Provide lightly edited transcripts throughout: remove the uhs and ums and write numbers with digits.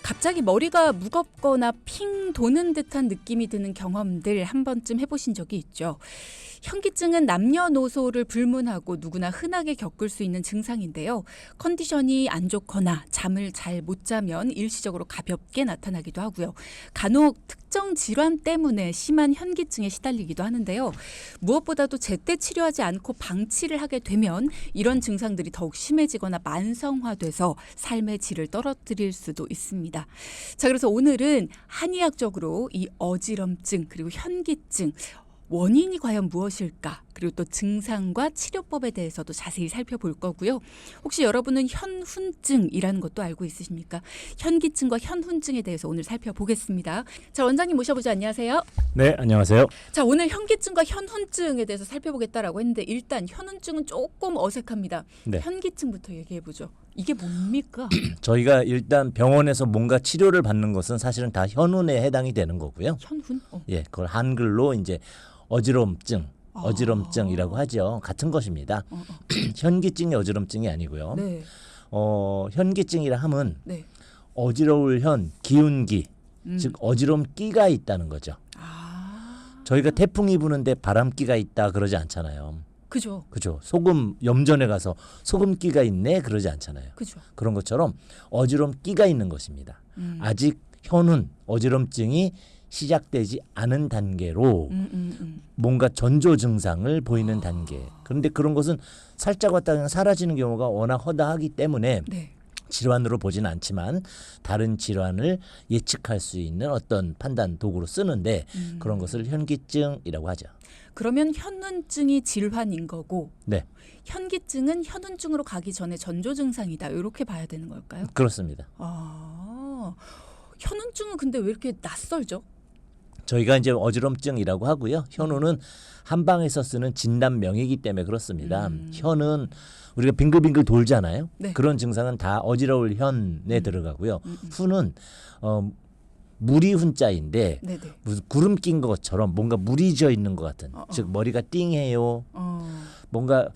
갑자기 머리가 무겁거나 핑 도는 듯한 느낌이 드는 경험들 한 번쯤 해보신 적이 있죠. 현기증은 남녀노소를 불문하고 누구나 흔하게 겪을 수 있는 증상인데요. 컨디션이 안 좋거나 잠을 잘 못 자면 일시적으로 가볍게 나타나기도 하고요. 간혹 특정 질환 때문에 심한 현기증에 시달리기도 하는데요. 무엇보다도 제때 치료하지 않고 방치를 하게 되면 이런 증상들이 더욱 심해지거나 만성화돼서 삶의 질을 떨어뜨릴 수도 있습니다. 자, 그래서 오늘은 한의학적으로 이 어지럼증 그리고 현기증 원인이 과연 무엇일까? 그리고 또 증상과 치료법에 대해서도 자세히 살펴볼 거고요. 혹시 여러분은 현훈증이라는 것도 알고 있으십니까? 현기증과 현훈증에 대해서 오늘 살펴보겠습니다. 자, 원장님 모셔보죠. 안녕하세요. 네, 안녕하세요. 자, 오늘 현기증과 현훈증에 대해서 살펴보겠다라고 했는데 일단 현훈증은 조금 어색합니다. 네. 현기증부터 얘기해보죠. 이게 뭡니까? 저희가 일단 병원에서 뭔가 치료를 받는 것은 사실은 다 현훈에 해당이 되는 거고요. 현훈? 예, 그걸 한글로 이제 어지럼증이라고 하죠. 같은 것입니다. 현기증이 어지럼증이 아니고요. 네. 현기증이라 함은 네. 어지러울 현, 기운기, 즉 어지럼기가 있다는 거죠. 저희가 태풍이 부는데 바람기가 있다 그러지 않잖아요. 그죠. 그죠. 소금 염전에 가서 소금기가 있네 그러지 않잖아요. 그죠. 그런 것처럼 어지럼기가 있는 것입니다. 아직 현훈, 어지럼증이 시작되지 않은 단계로 뭔가 전조 증상을 보이는 단계. 그런데 그런 것은 살짝 왔다 그냥 사라지는 경우가 워낙 허다하기 때문에 네. 질환으로 보지는 않지만 다른 질환을 예측할 수 있는 어떤 판단 도구로 쓰는데 그런 것을 현기증이라고 하죠. 그러면 현훈증이 질환인 거고 네, 현기증은 현훈증으로 가기 전에 전조 증상이다. 이렇게 봐야 되는 걸까요? 그렇습니다. 현훈증은 근데 왜 이렇게 낯설죠? 저희가 이제 어지럼증이라고 하고요. 현우는 한방에서 쓰는 진단명이기 때문에 그렇습니다. 현은 우리가 빙글빙글 돌잖아요. 네. 그런 증상은 다 어지러울 현에 들어가고요. 후는 물이 훈자인데 네네. 무슨 구름 낀 것처럼 뭔가 물이 져 있는 것 같은. 즉 머리가 띵해요. 뭔가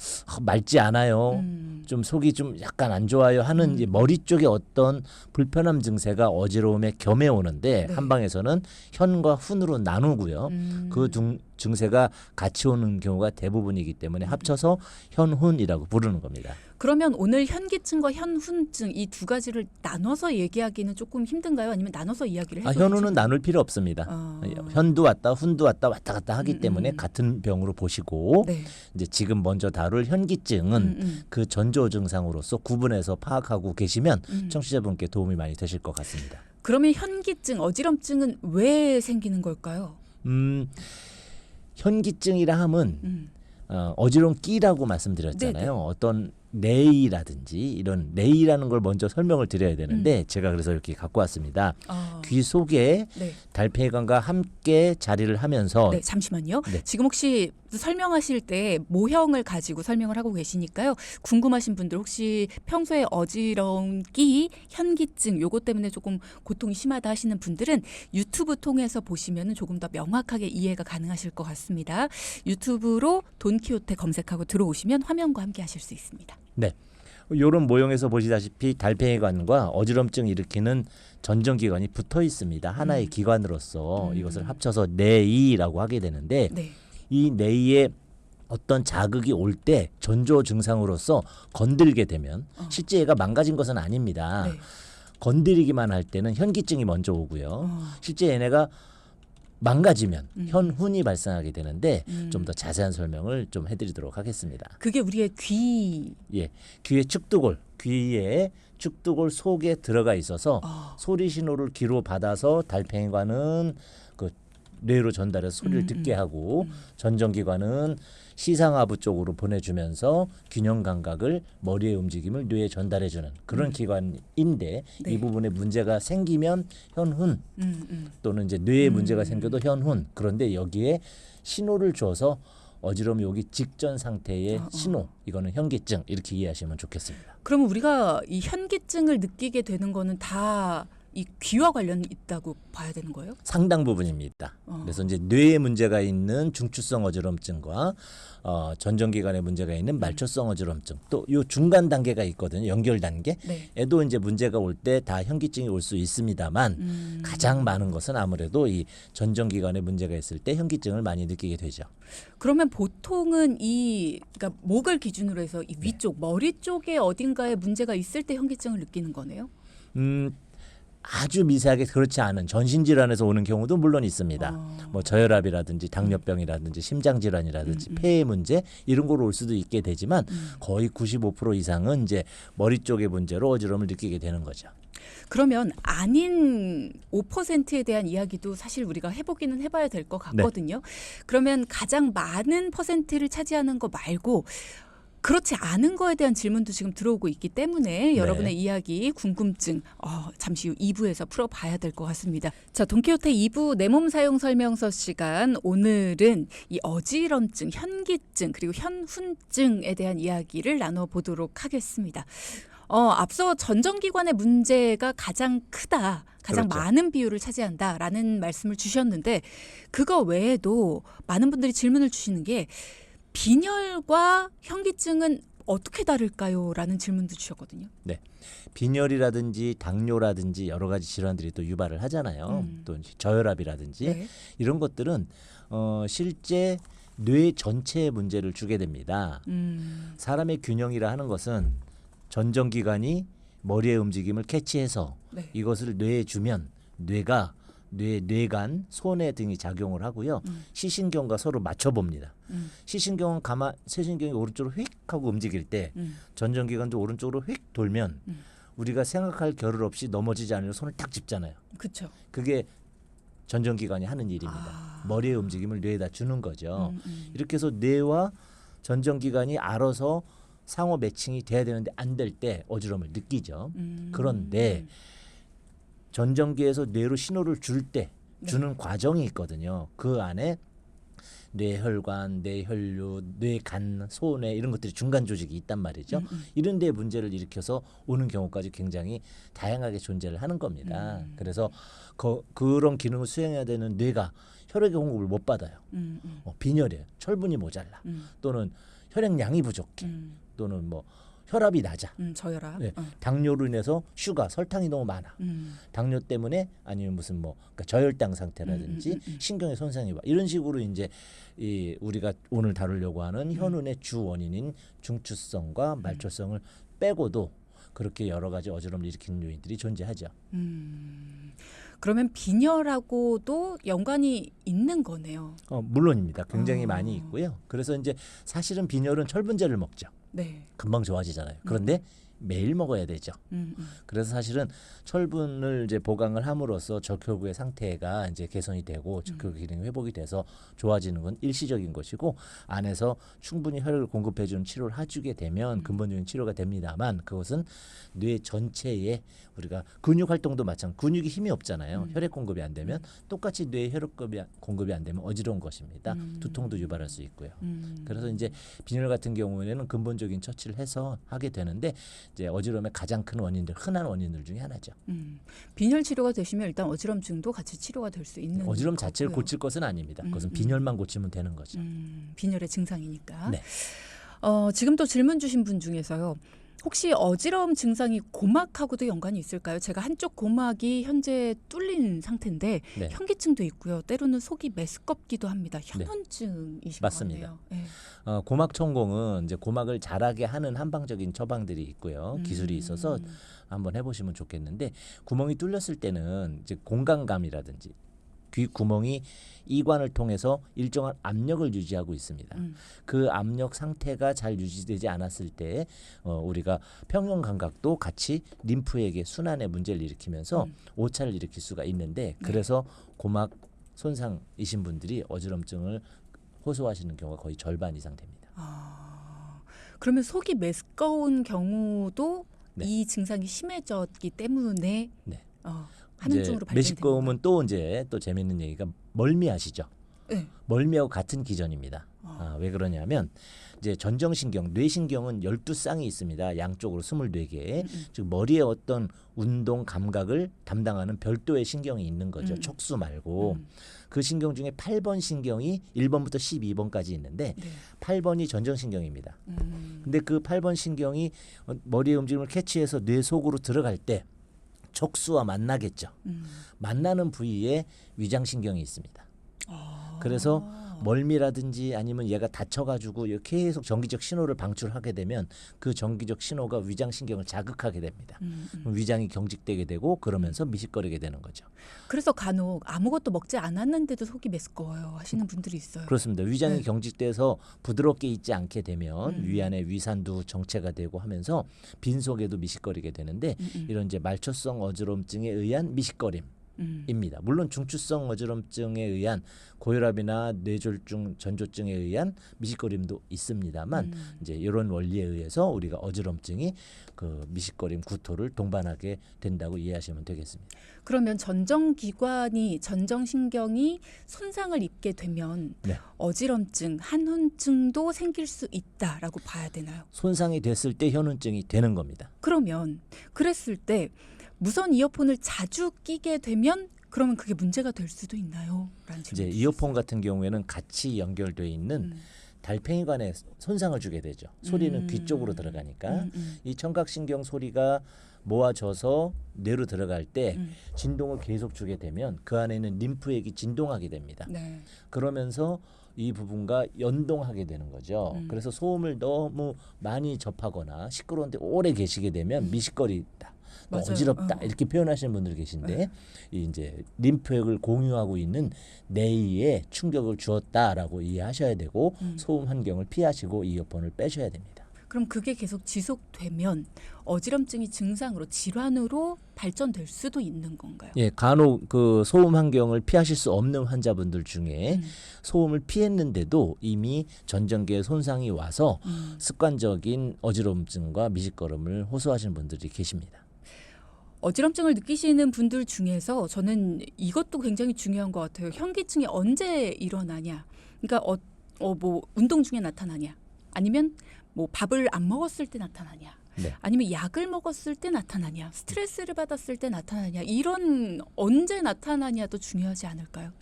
맑지 않아요. 좀 속이 좀 약간 안 좋아요 하는 이제 머리 쪽에 어떤 불편함 증세가 어지러움에 겸해 오는데 네. 한방에서는 현과 훈으로 나누고요. 그 증세가 같이 오는 경우가 대부분이기 때문에 합쳐서 현훈이라고 부르는 겁니다. 그러면 오늘 현기증과 현훈증 이 두 가지를 나눠서 얘기하기는 조금 힘든가요? 아니면 나눠서 이야기를 해도 현우는 괜찮나요? 나눌 필요 없습니다. 현도 왔다 훈도 왔다 왔다 갔다 하기 때문에 같은 병으로 보시고 네. 이제 지금 먼저 다룰 현기증은 그 전조 증상으로서 구분해서 파악하고 계시면 청취자분께 도움이 많이 되실 것 같습니다. 그러면 현기증, 어지럼증은 왜 생기는 걸까요? 현기증이라 함은 어지럼기라고 말씀드렸잖아요. 네네. 어떤 뇌이라든지 이런 뇌이라는 걸 먼저 설명을 드려야 되는데 제가 그래서 이렇게 갖고 왔습니다. 귀 속에 네. 달팽이관과 함께 자리를 하면서 네, 잠시만요. 네. 지금 혹시 설명하실 때 모형을 가지고 설명을 하고 계시니까요. 궁금하신 분들 혹시 평소에 어지러움기, 현기증 요것 때문에 조금 고통이 심하다 하시는 분들은 유튜브 통해서 보시면 조금 더 명확하게 이해가 가능하실 것 같습니다. 유튜브로 돈키호테 검색하고 들어오시면 화면과 함께 하실 수 있습니다. 네. 이런 모형에서 보시다시피 달팽이관과 어지럼증 일으키는 전정기관이 붙어 있습니다. 하나의 기관으로서 이것을 합쳐서 뇌이라고 하게 되는데 네. 이 뇌이에 어떤 자극이 올 때 전조 증상으로서 건들게 되면 실제 얘가 망가진 것은 아닙니다. 네. 건드리기만 할 때는 현기증이 먼저 오고요. 실제 얘네가 망가지면 현훈이 발생하게 되는데 좀 더 자세한 설명을 좀 해드리도록 하겠습니다. 그게 우리의 귀. 예, 귀의 축두골, 귀의 축두골 속에 들어가 있어서 소리 신호를 귀로 받아서 달팽이관은 그 뇌로 전달해서 소리를 듣게 하고 전정기관은 시상하부 쪽으로 보내주면서 균형 감각을 머리의 움직임을 뇌에 전달해주는 그런 기관인데 네. 이 부분에 문제가 생기면 현훈 또는 이제 뇌에 문제가 생겨도 현훈 그런데 여기에 신호를 줘서 어지러움이 오기 직전 상태의 신호 이거는 현기증 이렇게 이해하시면 좋겠습니다. 그러면 우리가 이 현기증을 느끼게 되는 거는 다 이 귀와 관련이 있다고 봐야 되는 거예요? 상당 부분입니다. 그래서 이제 뇌에 문제가 있는 중추성 어지럼증과 전정기관에 문제가 있는 말초성 어지럼증, 또 요 중간 단계가 있거든요. 연결 단계에도 이제 문제가 올 때 다 현기증이 올 수 있습니다만 가장 많은 것은 아무래도 이 전정기관에 문제가 있을 때 현기증을 많이 느끼게 되죠. 그러면 보통은 그러니까 목을 기준으로 해서 이 위쪽 머리 쪽에 어딘가에 문제가 있을 때 현기증을 느끼는 거네요. 아주 미세하게 그렇지 않은 전신질환에서 오는 경우도 물론 있습니다. 뭐 저혈압이라든지 당뇨병이라든지 심장질환이라든지 폐의 문제 이런 거로 올 수도 있게 되지만 거의 95% 이상은 이제 머리 쪽의 문제로 어지러움을 느끼게 되는 거죠. 그러면 아닌 5%에 대한 이야기도 사실 우리가 해보기는 해봐야 될 것 같거든요. 그러면 가장 많은 퍼센트를 차지하는 거 말고 그렇지 않은 거에 대한 질문도 지금 들어오고 있기 때문에 여러분의 이야기, 궁금증 잠시 후 2부에서 풀어봐야 될 것 같습니다. 자, 돈키호테 2부 내 몸 사용 설명서 시간. 오늘은 이 어지럼증, 현기증 그리고 현훈증에 대한 이야기를 나눠보도록 하겠습니다. 앞서 전정기관의 문제가 가장 크다, 가장 그렇죠. 많은 비율을 차지한다라는 말씀을 주셨는데 그거 외에도 많은 분들이 질문을 주시는 게 빈혈과 현기증은 어떻게 다를까요? 라는 질문도 주셨거든요. 네, 빈혈이라든지 당뇨라든지 여러 가지 질환들이 또 유발을 하잖아요. 또 저혈압이라든지 이런 것들은 실제 뇌 전체에 문제를 주게 됩니다. 사람의 균형이라 하는 것은 전정기관이 머리의 움직임을 캐치해서 이것을 뇌에 주면 뇌가 뇌간, 손해 등이 작용을 하고요. 시신경과 서로 맞춰봅니다. 시신경은 세신경이 오른쪽으로 휙 하고 움직일 때 전정기관도 오른쪽으로 휙 돌면 우리가 생각할 겨를 없이 넘어지지 않으려 손을 딱 짚잖아요. 그렇죠. 그게 전정기관이 하는 일입니다. 머리의 움직임을 뇌에다 주는 거죠. 이렇게 해서 뇌와 전정기관이 알아서 상호 매칭이 돼야 되는데 안 될 때 어지러움을 느끼죠. 그런데 전정기에서 뇌로 신호를 줄 때 주는 과정이 있거든요. 그 안에 뇌혈관, 뇌혈류, 뇌간, 소뇌 이런 것들이 중간 조직이 있단 말이죠. 이런 데 문제를 일으켜서 오는 경우까지 굉장히 다양하게 존재를 하는 겁니다. 그래서 그런 기능을 수행해야 되는 뇌가 혈액의 공급을 못 받아요. 빈혈이에요. 철분이 모자라. 또는 혈액량이 부족해. 또는 뭐 혈압이 낮아. 저혈압. 당뇨로 인해서 슈가, 설탕이 너무 많아. 당뇨 때문에 아니면 무슨 그러니까 저혈당 상태라든지 신경의 손상이 와. 이런 식으로 이제 우리가 오늘 다루려고 하는 현운의 주 원인인 중추성과 말초성을 빼고도 그렇게 여러 가지 어지러움을 일으키는 요인들이 존재하죠. 그러면 빈혈하고도 연관이 있는 거네요. 물론입니다. 굉장히 많이 있고요. 그래서 이제 사실은 빈혈은 철분제를 먹죠. 금방 좋아지잖아요. 그런데 매일 먹어야 되죠. 그래서 사실은 철분을 이제 보강을 함으로써 적혈구의 상태가 이제 개선이 되고 적혈구 기능이 회복이 돼서 좋아지는 건 일시적인 것이고 안에서 충분히 혈액을 공급해주는 치료를 해주게 되면 근본적인 치료가 됩니다만 그것은 뇌 전체에 우리가 근육 활동도 마찬가지. 근육이 힘이 없잖아요. 혈액 공급이 안 되면 똑같이 뇌 혈액 공급이 안 되면 어지러운 것입니다. 두통도 유발할 수 있고요. 그래서 이제 빈혈 같은 경우에는 근본적인 처치를 해서 하게 되는데 이제 어지러움의 가장 큰 원인들, 흔한 원인들 중에 하나죠. 빈혈 치료가 되시면 일단 어지럼증도 같이 치료가 될 수 있는 어지러움 거고요. 자체를 고칠 것은 아닙니다. 그것은 빈혈만 고치면 되는 거죠. 빈혈의 증상이니까. 네. 지금 또 질문 주신 분 중에서요. 혹시 어지러움 증상이 고막하고도 연관이 있을까요? 제가 한쪽 고막이 현재 뚫린 상태인데 현기증도 있고요. 때로는 속이 메스껍기도 합니다. 현운증이신 맞습니다. 거네요. 고막 천공은 이제 고막을 자라게 하는 한방적인 처방들이 있고요. 기술이 있어서 한번 해보시면 좋겠는데 구멍이 뚫렸을 때는 이제 공간감이라든지 귀 구멍이 이관을 통해서 일정한 압력을 유지하고 있습니다. 그 압력 상태가 잘 유지되지 않았을 때 우리가 평형 감각도 같이 림프에게 순환에 문제를 일으키면서 오차를 일으킬 수가 있는데 그래서 고막 손상이신 분들이 어지럼증을 호소하시는 경우가 거의 절반 이상 됩니다. 그러면 속이 메스꺼운 경우도 이 증상이 심해졌기 때문에 한운증으로 발전되는 메스꺼움은 또 재밌는 얘기가 멀미하시죠. 멀미하고 같은 기전입니다. 왜 그러냐면 이제 전정신경, 뇌신경은 12쌍이 있습니다. 양쪽으로 24개. 즉 머리의 어떤 운동 감각을 담당하는 별도의 신경이 있는 거죠. 촉수 말고. 그 신경 중에 8번 신경이 1번부터 12번까지 있는데 네. 8번이 전정신경입니다. 근데 그 8번 신경이 머리의 움직임을 캐치해서 뇌 속으로 들어갈 때 촉수와 만나겠죠. 만나는 부위에 위장신경이 있습니다. 그래서 멀미라든지 아니면 얘가 다쳐가지고 계속 전기적 신호를 방출하게 되면 그 전기적 신호가 위장신경을 자극하게 됩니다. 그럼 위장이 경직되게 되고 그러면서 미식거리게 되는 거죠. 그래서 간혹 아무것도 먹지 않았는데도 속이 메스꺼워요 하시는 분들이 있어요. 그렇습니다. 위장이 네. 경직돼서 부드럽게 있지 않게 되면 위 안에 위산도 정체가 되고 하면서 빈속에도 미식거리게 되는데 이런 이제 말초성 어지럼증에 의한 미식거림. 입니다. 물론 중추성 어지럼증에 의한 고혈압이나 뇌졸중, 전조증에 의한 미식거림도 있습니다만 이제 이런 원리에 의해서 우리가 어지럼증이 그 미식거림 구토를 동반하게 된다고 이해하시면 되겠습니다. 그러면 전정신경이 손상을 입게 되면 네. 어지럼증, 한훈증도 생길 수 있다라고 봐야 되나요? 손상이 됐을 때 현운증이 되는 겁니다. 그러면 그랬을 때 무선 이어폰을 자주 끼게 되면 그러면 그게 문제가 될 수도 있나요? 라는 이제 질문이 이어폰 같은 경우에는 같이 연결되어 있는 달팽이관에 손상을 주게 되죠. 소리는 귀 쪽으로 들어가니까 이 청각신경 소리가 모아져서 뇌로 들어갈 때 진동을 계속 주게 되면 그 안에 있는 림프액이 진동하게 됩니다. 네. 그러면서 이 부분과 연동하게 되는 거죠. 그래서 소음을 너무 많이 접하거나 시끄러운데 오래 계시게 되면 미식거리다. 맞아요. 어지럽다 이렇게 표현하시는 분들 계신데 이 이제 림프액을 공유하고 있는 뇌에 충격을 주었다라고 이해하셔야 되고 소음 환경을 피하시고 이어폰을 빼셔야 됩니다. 그럼 그게 계속 지속되면 어지럼증이 증상으로 질환으로 발전될 수도 있는 건가요? 예, 간혹 그 소음 환경을 피하실 수 없는 환자분들 중에 소음을 피했는데도 이미 전정계에 손상이 와서 습관적인 어지럼증과 미식거림을 호소하시는 분들이 계십니다. 어지럼증을 느끼시는 분들 중에서 저는 이것도 굉장히 중요한 것 같아요. 현기증이 언제 일어나냐? 그러니까 뭐 운동 중에 나타나냐? 아니면 뭐 밥을 안 먹었을 때 나타나냐? 네. 아니면 약을 먹었을 때 나타나냐? 스트레스를 받았을 때 나타나냐? 이런 언제 나타나냐도 중요하지 않을까요?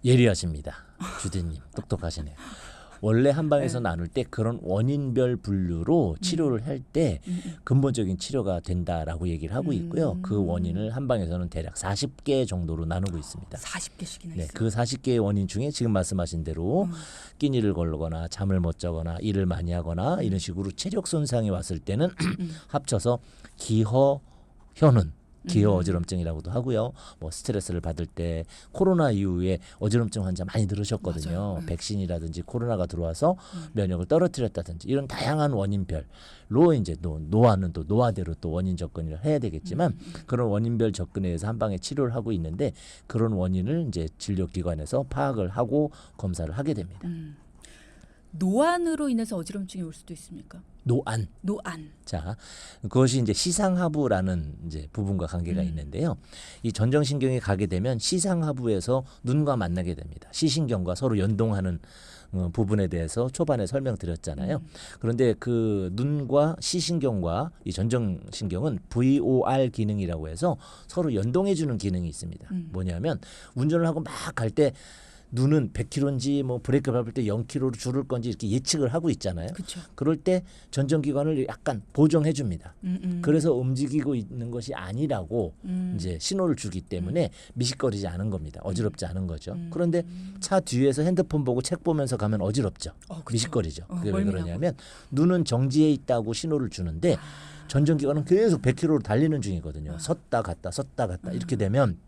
예리하십니다. 주디님 똑똑하시네요. 원래 한방에서 나눌 때 그런 원인별 분류로 치료를 할 때 근본적인 치료가 된다라고 얘기를 하고 있고요. 그 원인을 한방에서는 대략 40개 정도로 나누고 있습니다. 40개씩이나 네, 있어요. 그 40개의 원인 중에 지금 말씀하신 대로 끼니를 걸거나 잠을 못 자거나 일을 많이 하거나 이런 식으로 체력 손상이 왔을 때는 합쳐서 기허, 현운 기어 어지럼증이라고도 하고요. 뭐 스트레스를 받을 때 코로나 이후에 어지럼증 환자 많이 늘으셨거든요. 맞아요. 백신이라든지 코로나가 들어와서 면역을 떨어뜨렸다든지 이런 다양한 원인별로 이제 노화는 또 노화대로 또 원인 접근을 해야 되겠지만 그런 원인별 접근에 의해서 한 방에 치료를 하고 있는데 그런 원인을 이제 진료기관에서 파악을 하고 검사를 하게 됩니다. 노안으로 인해서 어지럼증이 올 수도 있습니까? 노안. 자, 그것이 이제 시상하부라는 이제 부분과 관계가 있는데요. 이 전정신경이 가게 되면 시상하부에서 눈과 만나게 됩니다. 시신경과 서로 연동하는 부분에 대해서 초반에 설명드렸잖아요. 그런데 그 눈과 시신경과 이 전정신경은 VOR 기능이라고 해서 서로 연동해주는 기능이 있습니다. 뭐냐면 운전을 하고 막 갈 때 눈은 100km인지 뭐 브레이크 밟을 때 0km로 줄을 건지 이렇게 예측을 하고 있잖아요. 그렇죠. 그럴 때 전정기관을 약간 보정해 줍니다. 그래서 움직이고 있는 것이 아니라고 이제 신호를 주기 때문에 미식거리지 않은 겁니다. 어지럽지 않은 거죠. 그런데 차 뒤에서 핸드폰 보고 책 보면서 가면 어지럽죠. 그쵸. 미식거리죠. 그게 왜 멀미나고. 그러냐면 눈은 정지해 있다고 신호를 주는데 전정기관은 계속 100km로 달리는 중이거든요. 섰다 갔다 이렇게 되면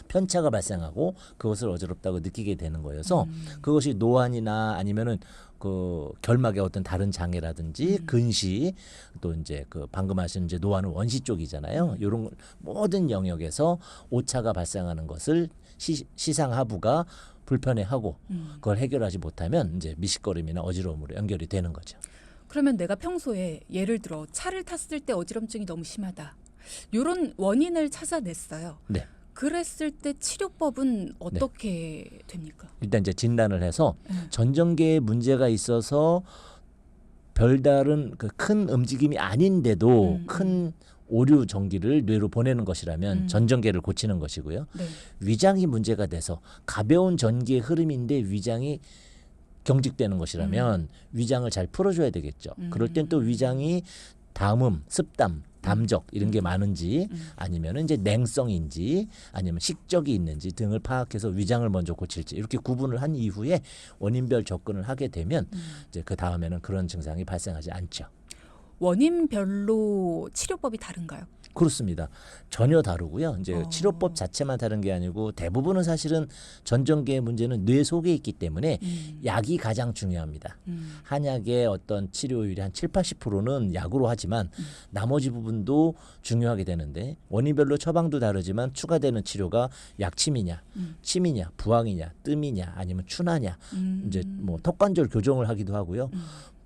편차가 발생하고 그것을 어지럽다고 느끼게 되는 거여서 그것이 노안이나 아니면은 그 결막의 어떤 다른 장애라든지 근시 또 이제 그 방금 하신 이제 노안은 원시 쪽이잖아요. 이런 모든 영역에서 오차가 발생하는 것을 시상하부가 불편해하고 그걸 해결하지 못하면 이제 미식거림이나 어지러움으로 연결이 되는 거죠. 그러면 내가 평소에 예를 들어 차를 탔을 때 어지럼증이 너무 심하다. 이런 원인을 찾아냈어요. 네. 그랬을 때 치료법은 어떻게 됩니까? 일단 이제 진단을 해서 전정계에 문제가 있어서 별다른 그 큰 움직임이 아닌데도 음. 큰 오류 전기를 뇌로 보내는 것이라면 전전개를 고치는 것이고요. 네. 위장이 문제가 돼서 가벼운 전기의 흐름인데 위장이 경직되는 것이라면 위장을 잘 풀어줘야 되겠죠. 그럴 땐 또 위장이 담음, 습담, 담적 이런 게 많은지 아니면 이제 냉성인지 아니면 식적이 있는지 등을 파악해서 위장을 먼저 고칠지 이렇게 구분을 한 이후에 원인별 접근을 하게 되면 이제 그 다음에는 그런 증상이 발생하지 않죠. 원인별로 치료법이 다른가요? 그렇습니다. 전혀 다르고요. 이제 어. 치료법 자체만 다른 게 아니고 대부분은 사실은 전전개의 문제는 뇌 속에 있기 때문에 약이 가장 중요합니다. 한약의 어떤 치료율이 한 7, 80%는 약으로 하지만 나머지 부분도 중요하게 되는데 원인별로 처방도 다르지만 추가되는 치료가 약침이냐, 침이냐, 부항이냐, 뜸이냐, 아니면 추나냐, 이제 뭐 턱관절 교정을 하기도 하고요.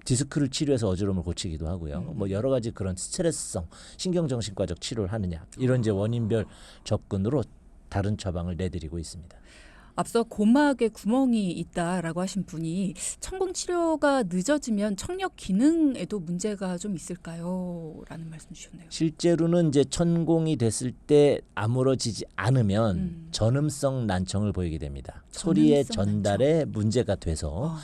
디스크를 치료해서 어지러움을 고치기도 하고요. 뭐 여러 가지 그런 스트레스성 신경정신과적 치료를 하느냐 이런 이제 원인별 접근으로 다른 처방을 내드리고 있습니다. 앞서 고막에 구멍이 있다라고 하신 분이 천공 치료가 늦어지면 청력 기능에도 문제가 좀 있을까요? 라는 말씀 주셨네요. 실제로는 이제 천공이 됐을 때 아물어지지 않으면 전음성 난청을 보이게 됩니다. 소리의 전음성 전달에 문제가 돼서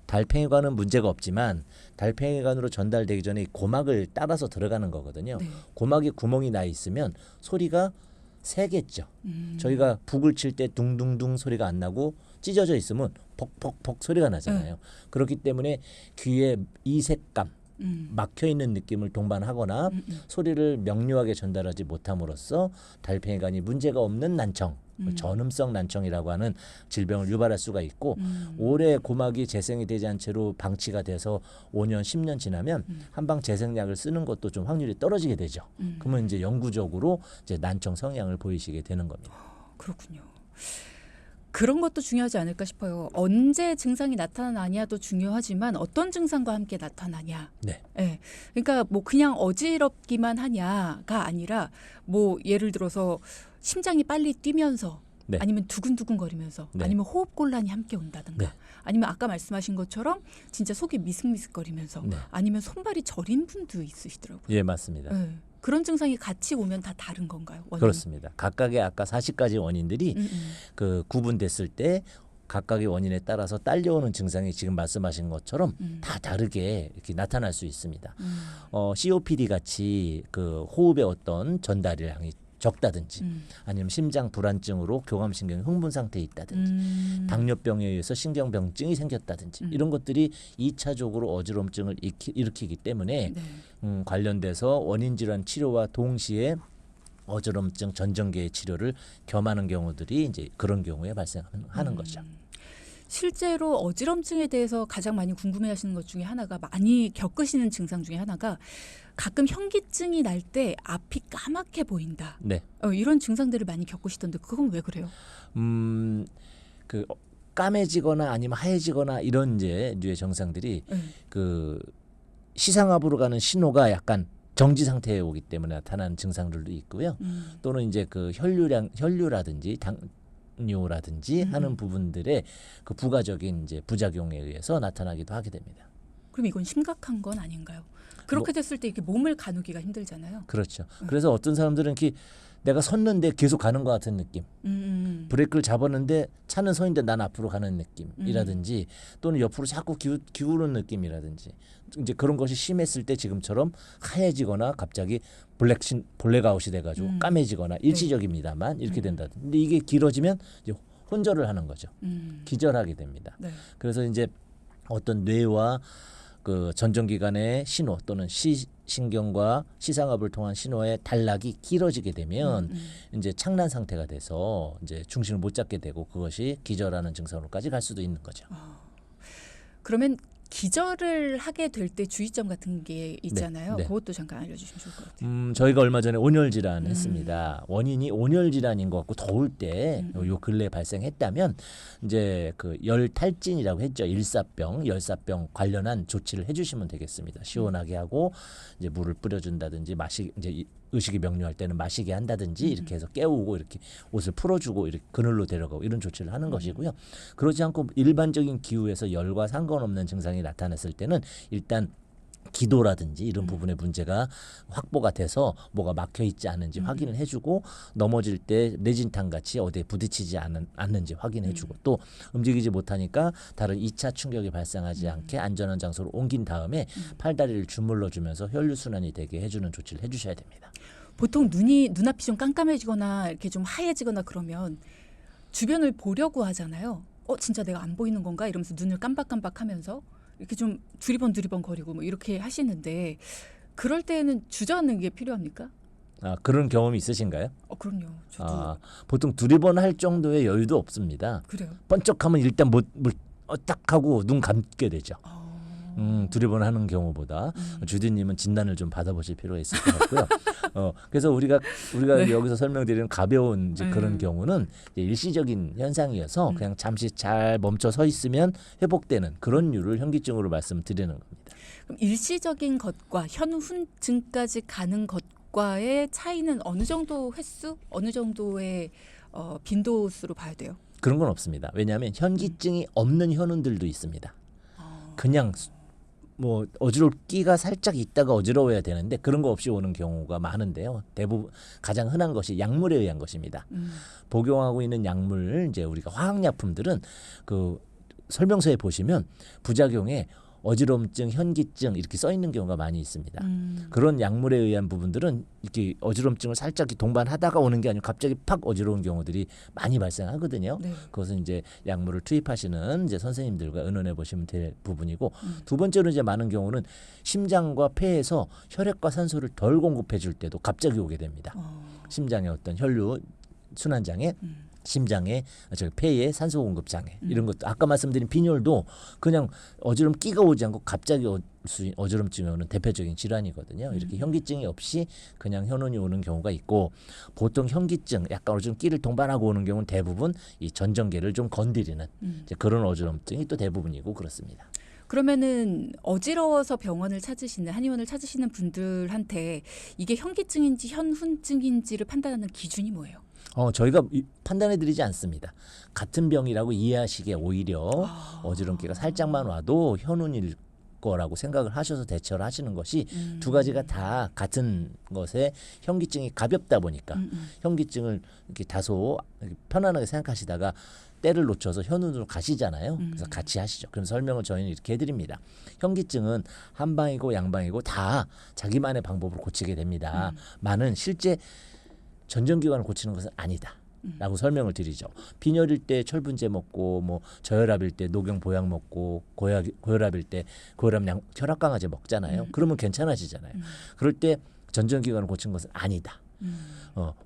달팽이관은 문제가 없지만 달팽이관으로 전달되기 전에 고막을 따라서 들어가는 거거든요. 네. 고막에 구멍이 나 있으면 소리가 세겠죠. 저희가 북을 칠 때 둥둥둥 소리가 안 나고 찢어져 있으면 벅벅벅 소리가 나잖아요. 그렇기 때문에 귀에 이색감, 막혀 있는 느낌을 동반하거나 소리를 명료하게 전달하지 못함으로써 달팽이관이 문제가 없는 난청, 전음성 난청이라고 하는 질병을 유발할 수가 있고 오래 고막이 재생이 되지 않은 채로 방치가 돼서 5년, 10년 지나면 한방 재생약을 쓰는 것도 좀 확률이 떨어지게 되죠. 그러면 이제 영구적으로 이제 난청 성향을 보이시게 되는 겁니다. 그렇군요. 그런 것도 중요하지 않을까 싶어요. 언제 증상이 나타나냐도 중요하지만 어떤 증상과 함께 나타나냐. 네. 네. 그러니까 뭐 그냥 어지럽기만 하냐가 아니라 뭐 예를 들어서 심장이 빨리 뛰면서 네. 아니면 두근두근거리면서 네. 아니면 호흡곤란이 함께 온다든가 네. 아니면 아까 말씀하신 것처럼 진짜 속이 미슥미슥거리면서 네. 아니면 손발이 저린 분도 있으시더라고요. 예, 맞습니다. 네. 그런 증상이 같이 오면 다 다른 건가요? 원인이? 그렇습니다. 각각의 아까 40가지 원인들이 음. 그 구분됐을 때 각각의 원인에 따라서 딸려오는 증상이 지금 말씀하신 것처럼 다 다르게 이렇게 나타날 수 있습니다. COPD 같이 그 호흡의 어떤 전달량이 적다든지 아니면 심장 불안증으로 교감신경이 흥분 상태에 있다든지 당뇨병에 의해서 신경병증이 생겼다든지 이런 것들이 2차적으로 어지럼증을 일으키기 때문에 네. 관련돼서 원인 질환 치료와 동시에 어지럼증 전전개의 치료를 겸하는 경우들이 이제 그런 경우에 발생하는 거죠. 실제로 어지럼증에 대해서 가장 많이 궁금해하시는 것 중에 하나가 많이 겪으시는 증상 중에 하나가 가끔 현기증이 날 때 앞이 까맣게 보인다. 네. 이런 증상들을 많이 겪으시던데 그건 왜 그래요? 그 까매지거나 아니면 하얘지거나 이런 이제 뇌의 정상들이 그 시상압으로 가는 신호가 약간 정지 상태에 오기 때문에 나타나는 증상들도 있고요. 또는 이제 그 혈류라든지 당뇨라든지 하는 부분들의 그 부가적인 이제 부작용에 의해서 나타나기도 하게 됩니다. 그럼 이건 심각한 건 아닌가요? 그렇게 됐을 때 이렇게 몸을 가누기가 힘들잖아요. 그렇죠. 그래서 어떤 사람들은 이렇게 내가 섰는데 계속 가는 것 같은 느낌. 브레이크를 잡았는데 차는 서 있는데 난 앞으로 가는 느낌이라든지 또는 옆으로 자꾸 기우는 느낌이라든지 이제 그런 것이 심했을 때 지금처럼 하얘지거나 갑자기 블랙아웃이 돼가지고 까매지거나 일시적입니다만 이렇게 된다. 근데 이게 길어지면 이제 혼절을 하는 거죠. 기절하게 됩니다. 네. 그래서 이제 어떤 뇌와 그 전정기관의 신호 또는 신경과 시상압을 통한 신호의 단락이 길어지게 되면 이제 착란 상태가 돼서 이제 중심을 못 잡게 되고 그것이 기절하는 증상으로까지 갈 수도 있는 거죠. 그러면 기절을 하게 될 때 주의점 같은 게 있잖아요. 네. 그것도 잠깐 알려주시면 좋을 것 같아요. 저희가 얼마 전에 온열 질환 했습니다. 원인이 온열 질환인 것 같고 더울 때 요 근래 발생했다면 이제 그 열탈진이라고 했죠. 일사병, 열사병 관련한 조치를 해주시면 되겠습니다. 시원하게 하고 이제 물을 뿌려준다든지 이제 의식이 명료할 때는 마시게 한다든지 이렇게 해서 깨우고 이렇게 옷을 풀어주고 이렇게 그늘로 데려가고 이런 조치를 하는 것이고요. 그렇지 않고 일반적인 기후에서 열과 상관없는 증상이 나타났을 때는 일단 기도라든지 이런 부분의 문제가 확보가 돼서 뭐가 막혀 있지 않은지 확인을 해주고 넘어질 때 레진탕 같이 어디에 부딪히지 않는지 확인해주고 또 움직이지 못하니까 다른 2차 충격이 발생하지 않게 안전한 장소로 옮긴 다음에 팔다리를 주물러 주면서 혈류 순환이 되게 해주는 조치를 해주셔야 됩니다. 보통 눈앞이 좀 깜깜해지거나 이렇게 좀 하얘지거나 그러면 주변을 보려고 하잖아요. 진짜 내가 안 보이는 건가 이러면서 눈을 깜박깜박하면서 이렇게 좀 두리번 거리고 뭐 이렇게 하시는데 그럴 때는 주저앉는 게 필요합니까? 그런 경험이 있으신가요? 그럼요. 저도 보통 두리번 할 정도의 여유도 없습니다. 그래요. 번쩍하면 일단 딱 하고 눈 감게 되죠. 두리번 하는 경우보다 주디님은 진단을 좀 받아보실 필요가 있을 것 같고요. 그래서 우리가 네. 여기서 설명드리는 가벼운 이제 그런 경우는 이제 일시적인 현상이어서 그냥 잠시 잘 멈춰 서 있으면 회복되는 그런 류를 현기증으로 말씀드리는 겁니다. 그럼 일시적인 것과 현훈증까지 가는 것과의 차이는 어느 정도 횟수, 어느 정도의 빈도수로 봐야 돼요? 그런 건 없습니다. 왜냐하면 현기증이 없는 현운들도 있습니다. 그냥 뭐 어지럽기가 살짝 있다가 어지러워야 되는데 그런 거 없이 오는 경우가 많은데요. 대부분 가장 흔한 것이 약물에 의한 것입니다. 복용하고 있는 약물 이제 우리가 화학약품들은 그 설명서에 보시면 부작용에 어지럼증, 현기증 이렇게 써 있는 경우가 많이 있습니다. 그런 약물에 의한 부분들은 이렇게 어지럼증을 살짝 동반하다가 오는 게 아니고 갑자기 팍 어지러운 경우들이 많이 발생하거든요. 네. 그것은 이제 약물을 투입하시는 이제 선생님들과 의논해 보시면 될 부분이고 두 번째로 이제 많은 경우는 심장과 폐에서 혈액과 산소를 덜 공급해 줄 때도 갑자기 오게 됩니다. 심장의 어떤 혈류 순환장애 심장에 폐에 산소 공급 장애 이런 것도 아까 말씀드린 빈혈도 그냥 어지럼 끼가 오지 않고 갑자기 어지럼증이 오는 대표적인 질환이거든요. 이렇게 현기증이 없이 그냥 현운이 오는 경우가 있고 보통 현기증 약간 어지럼 끼를 동반하고 오는 경우는 대부분 이 전정계를 좀 건드리는 이제 그런 어지럼증이 또 대부분이고 그렇습니다. 그러면은 어지러워서 병원을 찾으시는 한의원을 찾으시는 분들한테 이게 현기증인지 현훈증인지를 판단하는 기준이 뭐예요? 저희가 판단해드리지 않습니다. 같은 병이라고 이해하시기에 오히려 어지럼기가 살짝만 와도 현운일 거라고 생각을 하셔서 대처를 하시는 것이 두 가지가 다 같은 것에 현기증이 가볍다 보니까 현기증을 이렇게 다소 편안하게 생각하시다가 때를 놓쳐서 현운으로 가시잖아요. 그래서 같이 하시죠. 그럼 설명을 저희는 이렇게 해드립니다. 현기증은 한방이고 양방이고 다 자기만의 방법으로 고치게 됩니다. 많은 실제 전정기관을 고치는 것은 아니다. 라고 설명을 드리죠. 빈혈일 때 철분제 먹고 뭐 저혈압일 때 녹용 보약 먹고 고혈압일 때 고혈압 혈압 강화제 먹잖아요. 그러면 괜찮아지잖아요. 그럴 때 전정기관을 고친 것은 아니다.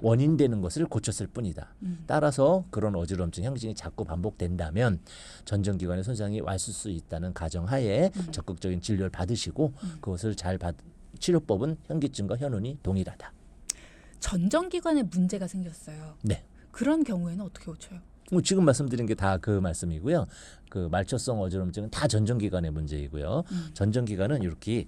원인되는 것을 고쳤을 뿐이다. 따라서 그런 어지럼증, 현기증이 자꾸 반복된다면 전정기관의 손상이 왔을 수 있다는 가정하에 적극적인 진료를 받으시고 그것을 치료법은 현기증과 현운이 동일하다. 전정기관에 문제가 생겼어요. 네. 그런 경우에는 어떻게 고쳐요? 지금 말씀드린 게 다 그 말씀이고요. 그 말초성 어지럼증은 다 전정기관의 문제이고요. 전정기관은 이렇게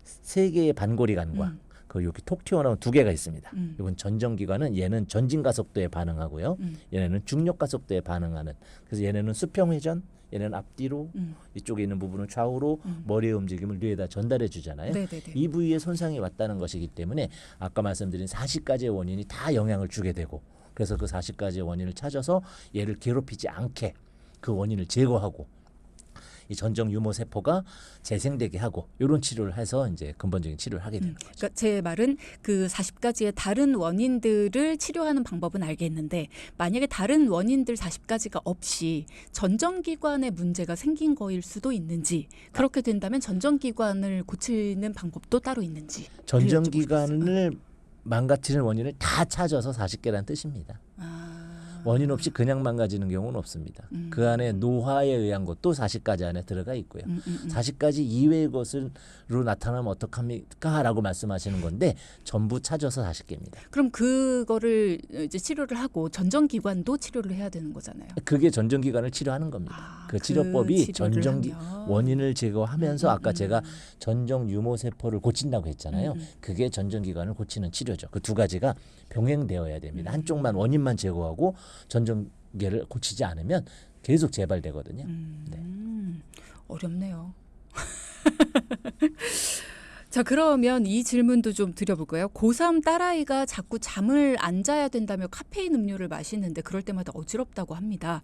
세 개의 반고리 간과 그 여기 톡 튀어나온 두 개가 있습니다. 이건 전정기관은 얘는 전진가속도에 반응하고요. 얘네는 중력가속도에 반응하는. 그래서 얘네는 수평회전, 얘는 앞뒤로 이쪽에 있는 부분은 좌우로 머리의 움직임을 뇌에다 전달해 주잖아요. 네네네. 이 부위에 손상이 왔다는 것이기 때문에 아까 말씀드린 40가지의 원인이 다 영향을 주게 되고 그래서 그 40가지의 원인을 찾아서 얘를 괴롭히지 않게 그 원인을 제거하고 이 전정 유모 세포가 재생되게 하고 이런 치료를 해서 이제 근본적인 치료를 하게 되는 거죠. 그러니까 제 말은 그 40가지의 다른 원인들을 치료하는 방법은 알겠는데 만약에 다른 원인들 40가지가 없이 전정기관에 문제가 생긴 거일 수도 있는지 그렇게 된다면 전정기관을 고치는 방법도 따로 있는지 전정기관을 망가뜨리는 원인을 다 찾아서 40개라는 뜻입니다. 원인 없이 그냥 망가지는 경우는 없습니다. 그 안에 노화에 의한 것도 40가지 안에 들어가 있고요. 40가지 이외의 것으로 나타나면 어떡합니까? 라고 말씀하시는 건데 전부 찾아서 40개입니다. 그럼 그거를 이제 치료를 하고 전정기관도 치료를 해야 되는 거잖아요. 그게 전정기관을 치료하는 겁니다. 그 치료법이 원인을 제거하면서 아까 제가 전정 유모세포를 고친다고 했잖아요. 그게 전정기관을 고치는 치료죠. 그 두 가지가 병행되어야 됩니다. 한쪽만 원인만 제거하고 전정계를 고치지 않으면 계속 재발되거든요. 네. 어렵네요. 자, 그러면 이 질문도 좀 드려볼까요? 고3 딸아이가 자꾸 잠을 안 자야 된다며 카페인 음료를 마시는데 그럴 때마다 어지럽다고 합니다.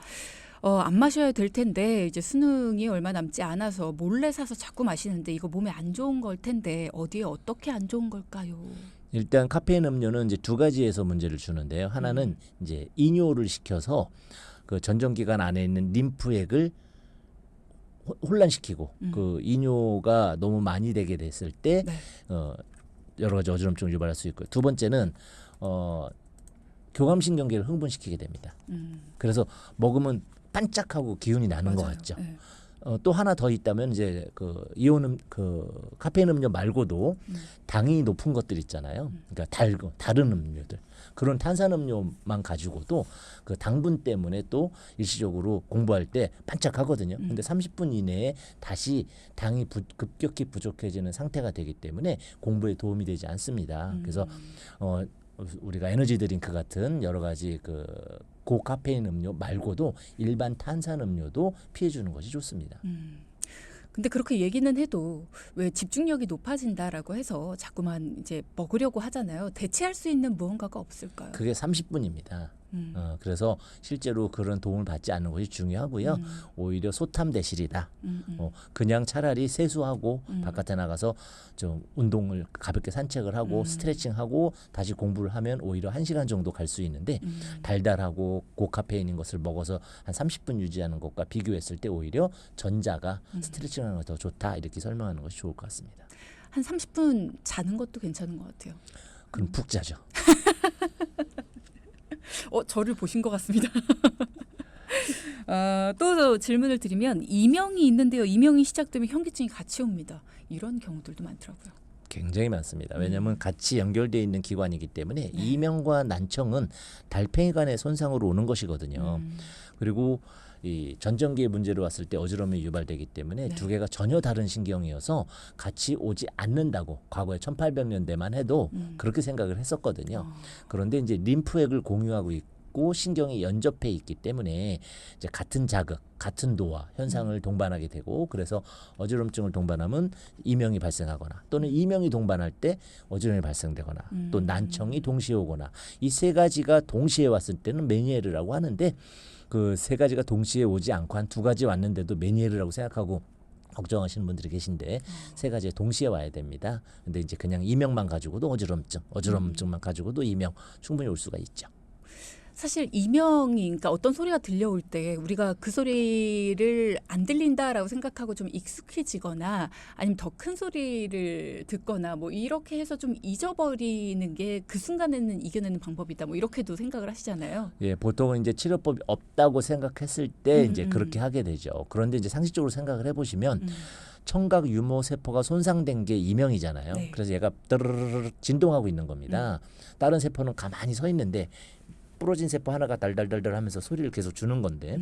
안 마셔야 될 텐데 이제 수능이 얼마 남지 않아서 몰래 사서 자꾸 마시는데 이거 몸에 안 좋은 걸 텐데 어디에 어떻게 안 좋은 걸까요? 일단 카페인 음료는 이제 두 가지에서 문제를 주는데요. 하나는 이제 이뇨를 시켜서 그 전정기관 안에 있는 림프액을 혼란시키고 그 이뇨가 너무 많이 되게 됐을 때 네. 여러 가지 어지럼증을 유발할 수 있고요. 두 번째는 교감신경계를 흥분시키게 됩니다. 그래서 먹으면 반짝하고 기운이 나는 것 맞아요. 같죠. 네. 또 하나 더 있다면 이제 그 카페인 음료 말고도 당이 높은 것들 있잖아요. 그러니까 다른 음료들. 그런 탄산음료만 가지고도 그 당분 때문에 또 일시적으로 공부할 때 반짝하거든요. 근데 30분 이내에 다시 당이 급격히 부족해지는 상태가 되기 때문에 공부에 도움이 되지 않습니다. 그래서 우리가 에너지 드링크 같은 여러 가지 그 고카페인 음료 말고도 일반 탄산 음료도 피해주는 것이 좋습니다. 근데 그렇게 얘기는 해도 왜 집중력이 높아진다라고 해서 자꾸만 이제 먹으려고 하잖아요. 대체할 수 있는 무언가가 없을까요? 그게 30분입니다. 그래서 실제로 그런 도움을 받지 않는 것이 중요하고요. 오히려 소탐 대실이다. 그냥 차라리 세수하고 바깥에 나가서 좀 운동을 가볍게 산책을 하고 스트레칭하고 다시 공부를 하면 오히려 1시간 정도 갈 수 있는데 달달하고 고카페인인 것을 먹어서 한 30분 유지하는 것과 비교했을 때 오히려 전자가 스트레칭하는 것이 더 좋다 이렇게 설명하는 것이 좋을 것 같습니다. 한 30분 자는 것도 괜찮은 것 같아요. 그럼 푹 자죠. 저를 보신 것 같습니다. 또 질문을 드리면 이명이 있는데요. 이명이 시작되면 현기증이 같이 옵니다. 이런 경우들도 많더라고요. 굉장히 많습니다. 왜냐하면 같이 연결되어 있는 기관이기 때문에 이명과 난청은 달팽이관의 손상으로 오는 것이거든요. 그리고 이 전정기의 문제로 왔을 때 어지러움이 유발되기 때문에 두 개가 전혀 다른 신경이어서 같이 오지 않는다고 과거에 1800년대만 해도 그렇게 생각을 했었거든요. 그런데 이제 림프액을 공유하고 있고 신경이 연접해 있기 때문에 이제 같은 자극, 같은 노화 현상을 동반하게 되고 그래서 어지럼증을 동반하면 이명이 발생하거나 또는 이명이 동반할 때 어지럼이 발생되거나 또 난청이 동시에 오거나 이 세 가지가 동시에 왔을 때는 메니에르라고 하는데 그 세 가지가 동시에 오지 않고 한 두 가지 왔는데도 메니에르라고 생각하고 걱정하시는 분들이 계신데 세 가지 동시에 와야 됩니다. 근데 이제 그냥 이명만 가지고도 어지럼증만 가지고도 이명 충분히 올 수가 있죠. 사실 이명이 그러니까 어떤 소리가 들려올 때 우리가 그 소리를 안 들린다라고 생각하고 좀 익숙해지거나 아니면 더 큰 소리를 듣거나 뭐 이렇게 해서 좀 잊어버리는 게 그 순간에는 이겨내는 방법이다. 뭐 이렇게도 생각을 하시잖아요. 예, 보통은 이제 치료법이 없다고 생각했을 때 이제 그렇게 하게 되죠. 그런데 이제 상식적으로 생각을 해보시면 청각 유모 세포가 손상된 게 이명이잖아요. 네. 그래서 얘가 뜨르르르 진동하고 있는 겁니다. 다른 세포는 가만히 서 있는데 부러진 세포 하나가 달달달달 하면서 소리를 계속 주는 건데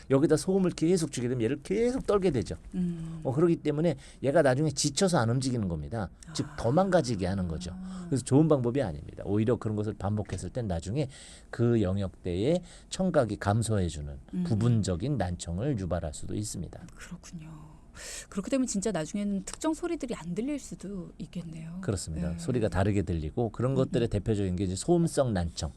여기다 소음을 계속 주게 되면 얘를 계속 떨게 되죠. 그렇기 때문에 얘가 나중에 지쳐서 안 움직이는 겁니다. 즉 더 망가지게 하는 거죠. 그래서 좋은 방법이 아닙니다. 오히려 그런 것을 반복했을 땐 나중에 그 영역대에 청각이 감소해주는 부분적인 난청을 유발할 수도 있습니다. 그렇군요. 그렇게 되면 진짜 나중에는 특정 소리들이 안 들릴 수도 있겠네요. 그렇습니다. 네. 소리가 다르게 들리고 그런 것들의 대표적인 게 이제 소음성 난청,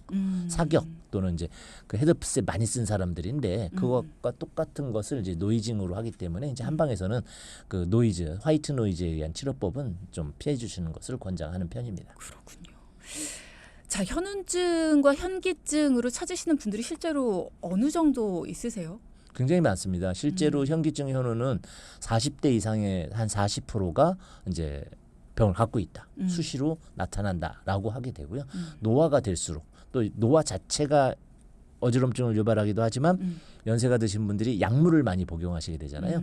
사격 또는 이제 그 헤드셋 많이 쓴 사람들인데 그것과 똑같은 것을 이제 노이징으로 하기 때문에 이제 한방에서는 그 노이즈, 화이트 노이즈에 의한 치료법은 좀 피해 주시는 것을 권장하는 편입니다. 그렇군요. 자, 현운증과 현기증으로 찾으시는 분들이 실제로 어느 정도 있으세요? 굉장히 많습니다. 실제로 현기증 현우는 40대 이상의 한 40%가 이제 병을 갖고 있다. 수시로 나타난다라고 하게 되고요. 노화가 될수록 또 노화 자체가 어지럼증을 유발하기도 하지만 연세가 드신 분들이 약물을 많이 복용하시게 되잖아요.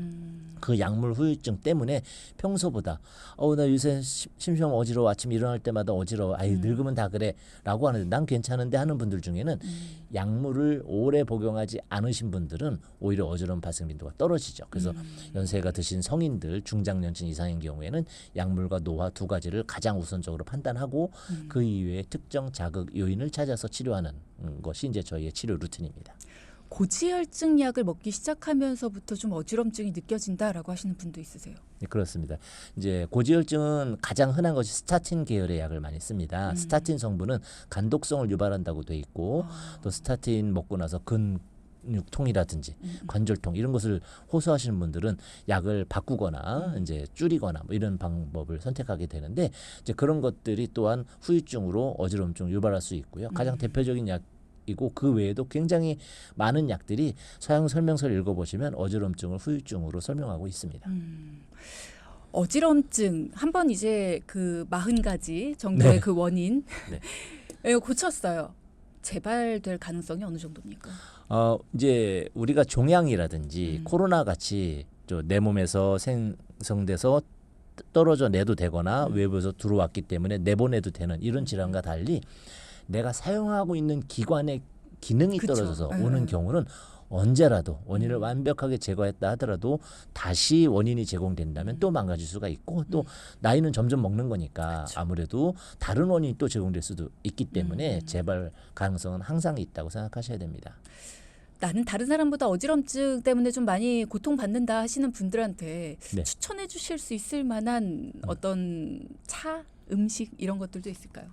그 약물 후유증 때문에 평소보다 나 요새 심심 어지러워 아침 일어날 때마다 어지러워 늙으면 다 그래 라고 하는데 난 괜찮은데 하는 분들 중에는 약물을 오래 복용하지 않으신 분들은 오히려 어지러움 발생 빈도가 떨어지죠. 그래서 연세가 드신 성인들 중장년층 이상인 경우에는 약물과 노화 두 가지를 가장 우선적으로 판단하고 그 이외에 특정 자극 요인을 찾아서 치료하는 것이 이제 저희의 치료 루틴입니다. 고지혈증 약을 먹기 시작하면서부터 좀 어지럼증이 느껴진다라고 하시는 분도 있으세요. 네, 그렇습니다. 이제 고지혈증은 가장 흔한 것이 스타틴 계열의 약을 많이 씁니다. 스타틴 성분은 간독성을 유발한다고 돼 있고 또 스타틴 먹고 나서 근육통이라든지 관절통 이런 것을 호소하시는 분들은 약을 바꾸거나 이제 줄이거나 뭐 이런 방법을 선택하게 되는데 이제 그런 것들이 또한 후유증으로 어지럼증을 유발할 수 있고요. 가장 대표적인 약이고 그 외에도 굉장히 많은 약들이 사용 설명서를 읽어보시면 어지럼증을 후유증으로 설명하고 있습니다. 어지럼증 한번 이제 그 40가지 정도의 네. 그 원인 네. 고쳤어요. 재발될 가능성이 어느 정도입니까? 이제 우리가 종양이라든지 코로나 같이 내 몸에서 생성돼서 떨어져 내도 되거나 외부에서 들어왔기 때문에 내보내도 되는 이런 질환과 달리 내가 사용하고 있는 기관의 기능이 그쵸. 떨어져서 네. 오는 경우는 언제라도 원인을 완벽하게 제거했다 하더라도 다시 원인이 제공된다면 또 망가질 수가 있고 또 나이는 점점 먹는 거니까 아무래도 다른 원인이 또 제공될 수도 있기 때문에 재발 가능성은 항상 있다고 생각하셔야 됩니다. 나는 다른 사람보다 어지럼증 때문에 좀 많이 고통받는다 하시는 분들한테 네. 추천해 주실 수 있을 만한 어떤 차, 음식 이런 것들도 있을까요?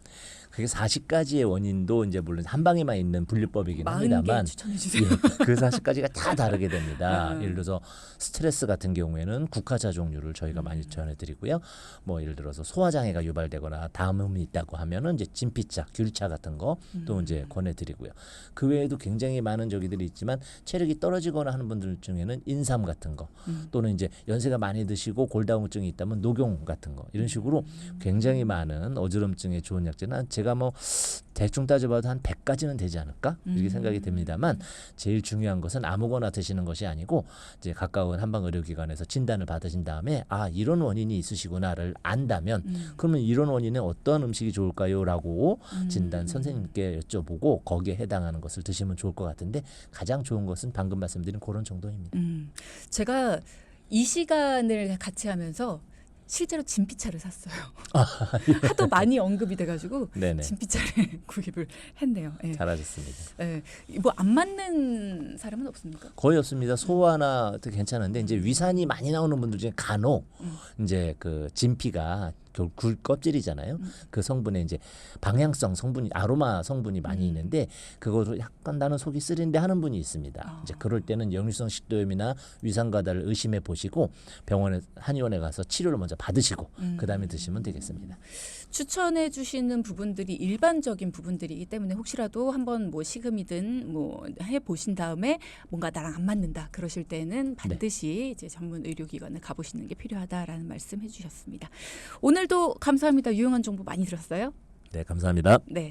그게 40가지의 원인도 이제 물론 한 방에만 있는 분류법이긴 40개 합니다만 추천해 주세요. 그 40가지가 다 다르게 됩니다. 음. 예를 들어서 스트레스 같은 경우에는 국화차 종류를 저희가 많이 전해드리고요. 뭐 예를 들어서 소화장애가 유발되거나 담음이 있다고 하면은 이제 진피차, 귤차 같은 거 또 이제 권해드리고요. 그 외에도 굉장히 많은 저기들이 있지만 체력이 떨어지거나 하는 분들 중에는 인삼 같은 거 또는 이제 연세가 많이 드시고 골다공증이 있다면 녹용 같은 거 이런 식으로 굉장히 많은 어지럼증에 좋은 약제는 제가 뭐 대충 따져봐도 한 100가지는 되지 않을까 이렇게 생각이 듭니다만 제일 중요한 것은 아무거나 드시는 것이 아니고 이제 가까운 한방 의료기관에서 진단을 받으신 다음에 아 이런 원인이 있으시구나를 안다면 그러면 이런 원인에 어떤 음식이 좋을까요?라고 진단 선생님께 여쭤보고 거기에 해당하는 것을 드시면 좋을 것 같은데 가장 좋은 것은 방금 말씀드린 그런 정도입니다. 제가 이 시간을 같이 하면서 실제로 진피차를 샀어요. 하도 많이 언급이 돼가지고 네네. 진피차를 구입을 했네요. 예. 잘하셨습니다. 예. 뭐 안 맞는 사람은 없습니까? 거의 없습니다. 소화나 괜찮은데 이제 위산이 많이 나오는 분들 중에 간혹 이제 그 진피가 굴 껍질이잖아요. 그 성분에 이제 방향성 성분이 아로마 성분이 많이 있는데 그거로 약간 나는 속이 쓰린데 하는 분이 있습니다. 이제 그럴 때는 역류성 식도염이나 위산 과다를 의심해 보시고 병원에 한의원에 가서 치료를 먼저 받으시고 그다음에 드시면 되겠습니다. 추천해 주시는 부분들이 일반적인 부분들이기 때문에 혹시라도 한번 뭐 식음이든 뭐 해 보신 다음에 뭔가 나랑 안 맞는다 그러실 때는 반드시 이제 전문 의료기관을 가보시는 게 필요하다라는 말씀 해주셨습니다. 오늘도 감사합니다. 유용한 정보 많이 들었어요. 네, 감사합니다. 네.